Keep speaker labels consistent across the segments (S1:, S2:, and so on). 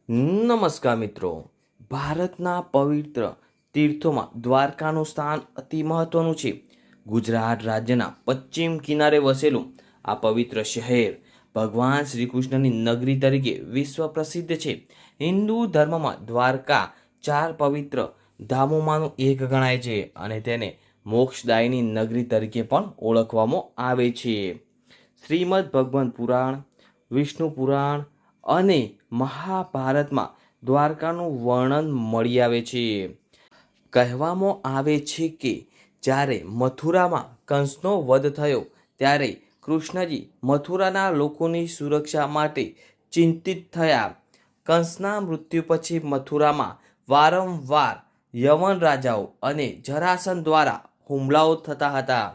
S1: નમસ્કાર મિત્રો, ભારતના પવિત્ર તીર્થોમાં દ્વારકાનું સ્થાન અતિ મહત્વનું છે. ગુજરાત રાજ્યના પશ્ચિમ કિનારે વસેલું આ પવિત્ર શહેર ભગવાન શ્રી કૃષ્ણની નગરી તરીકે વિશ્વ પ્રસિદ્ધ છે. હિન્દુ ધર્મમાં દ્વારકા 4 પવિત્ર ધામોમાંનું એક ગણાય છે અને તેને મોક્ષદાયની નગરી તરીકે પણ ઓળખવામાં આવે છે. શ્રીમદ ભગવન પુરાણ, વિષ્ણુ પુરાણ અને મહાભારતમાં દ્વારકાનું વર્ણન મળી આવે છે. કહેવામાં આવે છે કે જ્યારે મથુરામાં કંસનો વધ થયો ત્યારે કૃષ્ણજી મથુરાના લોકોની સુરક્ષા માટે ચિંતિત થયા. કંસના મૃત્યુ પછી મથુરામાં વારંવાર યવન રાજાઓ અને જરાસંઘ દ્વારા હુમલાઓ થતા હતા.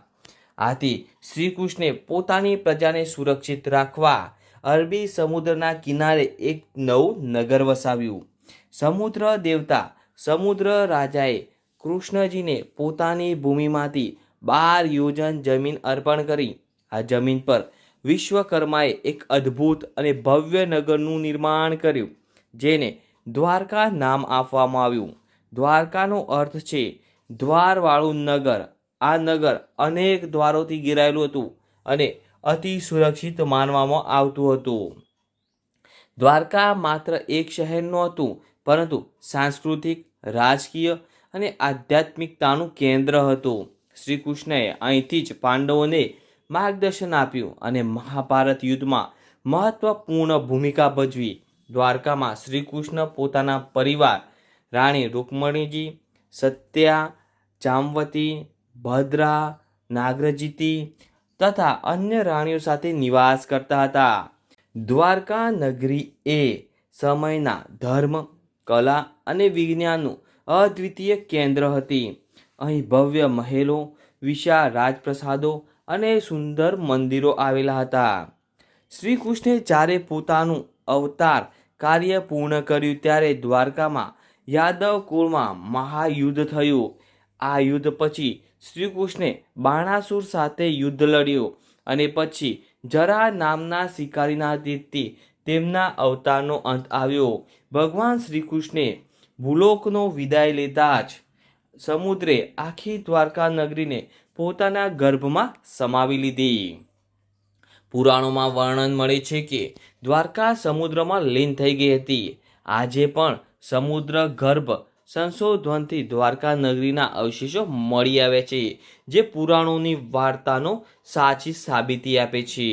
S1: આથી શ્રી કૃષ્ણે પોતાની પ્રજાને સુરક્ષિત રાખવા અરબી સમુદ્રના કિનારે એક નવું નગર વસાવ્યું. સમુદ્ર દેવતા સમુદ્ર રાજાએ કૃષ્ણજીને પોતાની ભૂમિમાંથી 12 યોજન જમીન અર્પણ કરી. આ જમીન પર વિશ્વકર્માએ એક અદ્ભુત અને ભવ્ય નગરનું નિર્માણ કર્યું, જેને દ્વારકા નામ આપવામાં આવ્યું. દ્વારકાનો અર્થ છે દ્વારવાળું નગર. આ નગર અનેક દ્વારોથી ઘેરાયેલું હતું અને અતિ સુરક્ષિત માનવામાં આવતું હતું. દ્વારકા માત્ર એક શહેર નહોતું, પરંતુ સાંસ્કૃતિક, રાજકીય અને આધ્યાત્મિકતાનું કેન્દ્ર હતું. શ્રી કૃષ્ણએ અહીંથી જ પાંડવોને માર્ગદર્શન આપ્યું અને મહાભારત યુદ્ધમાં મહત્વપૂર્ણ ભૂમિકા ભજવી. દ્વારકામાં શ્રી કૃષ્ણ પોતાના પરિવાર રાણી રૂકમણીજી, સત્યા, જામવતી, ભદ્રા, નાગરજીતી તથા અન્ય રાણીઓ સાથે નિવાસ કરતા હતા. દ્વારકા નગરી એ સમયના ધર્મ, કલા અને વિજ્ઞાનનું અદ્વિતીય કેન્દ્ર હતી. અહીં ભવ્ય મહેલો, વિશાળ રાજપ્રસાદો અને સુંદર મંદિરો આવેલા હતા. શ્રી કૃષ્ણે જ્યારે પોતાનું અવતાર કાર્ય પૂર્ણ કર્યું ત્યારે દ્વારકામાં યાદવ કુળમાં મહાયુદ્ધ થયું. આ યુદ્ધ પછી શ્રી કૃષ્ણે બાણાસુર સાથે યુદ્ધ લડ્યું અને પછી જરા નામના શિકારીના તીરથી તેમના અવતારનો અંત આવ્યો. ભગવાન શ્રી કૃષ્ણે ભૂલોકનો વિદાય લેતા જ સમુદ્રે આખી દ્વારકા નગરીને પોતાના ગર્ભમાં સમાવી લીધી. પુરાણોમાં વર્ણન મળે છે કે દ્વારકા સમુદ્રમાં લીન થઈ ગઈ હતી. આજે પણ સમુદ્ર ગર્ભ સંશોધનથી દ્વારકા નગરીના અવશેષો મળી આવ્યા છે, જે પુરાણોની વાર્તાનો સાચી સાબિતી આપે છે.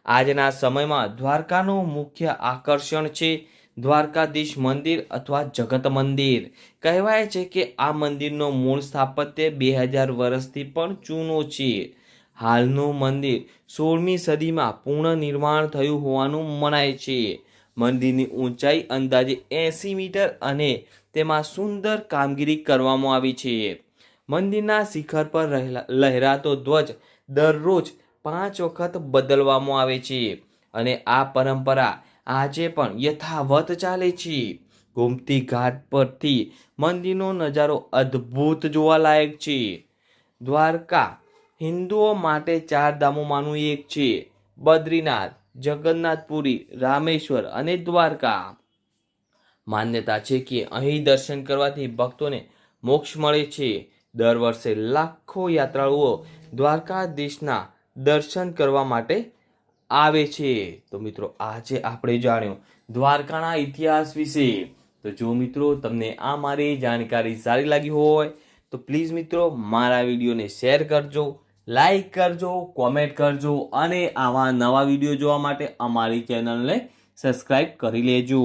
S1: આજના સમયમાં દ્વારકાનું મુખ્ય આકર્ષણ છે દ્વારકાધીશ મંદિર અથવા જગત મંદિર. કહેવાય છે કે આ મંદિરનો મૂળ સ્થાપત્ય 2000 વર્ષથી પણ જૂનો છે. હાલનું મંદિર 16મી સદીમાં પૂર્ણ નિર્માણ થયું હોવાનું મનાય છે. મંદિરની ઊંચાઈ અંદાજે 80 મીટર અને તેમાં સુંદર કામગીરી કરવામાં આવી છે. મંદિરના શિખર પર લહેરાતો ધ્વજ દરરોજ 5 વખત બદલવામાં આવે છે અને આ પરંપરા આજે પણ યથાવત ચાલે છે. ગોમતી ઘાટ પરથી મંદિરનો નજારો અદ્ભુત જોવાલાયક છે. દ્વારકા હિન્દુઓ માટે 4 ધામોમાંનું એક છે. બદ્રીનાથ, જગન્નાથપુરી, રામેશ્વર અને દ્વારકા. માન્યતા છે કે અહીં દર્શન કરવાથી ભક્તોને મોક્ષ મળે છે. દર વર્ષે લાખો યાત્રાળુઓ દ્વારકાધીશના દર્શન કરવા માટે આવે છે. તો મિત્રો, આજે આપણે જાણ્યું દ્વારકાના ઇતિહાસ વિશે. તો જો મિત્રો તમને આ મારી જાણકારી સારી લાગી હોય તો પ્લીઝ મિત્રો મારા વિડીયોને શેર કરજો, લાઈક કરજો, કોમેન્ટ કરજો અને આવા નવા વિડીયો જોવા માટે અમારી ચેનલને સબસ્ક્રાઈબ કરી લેજો.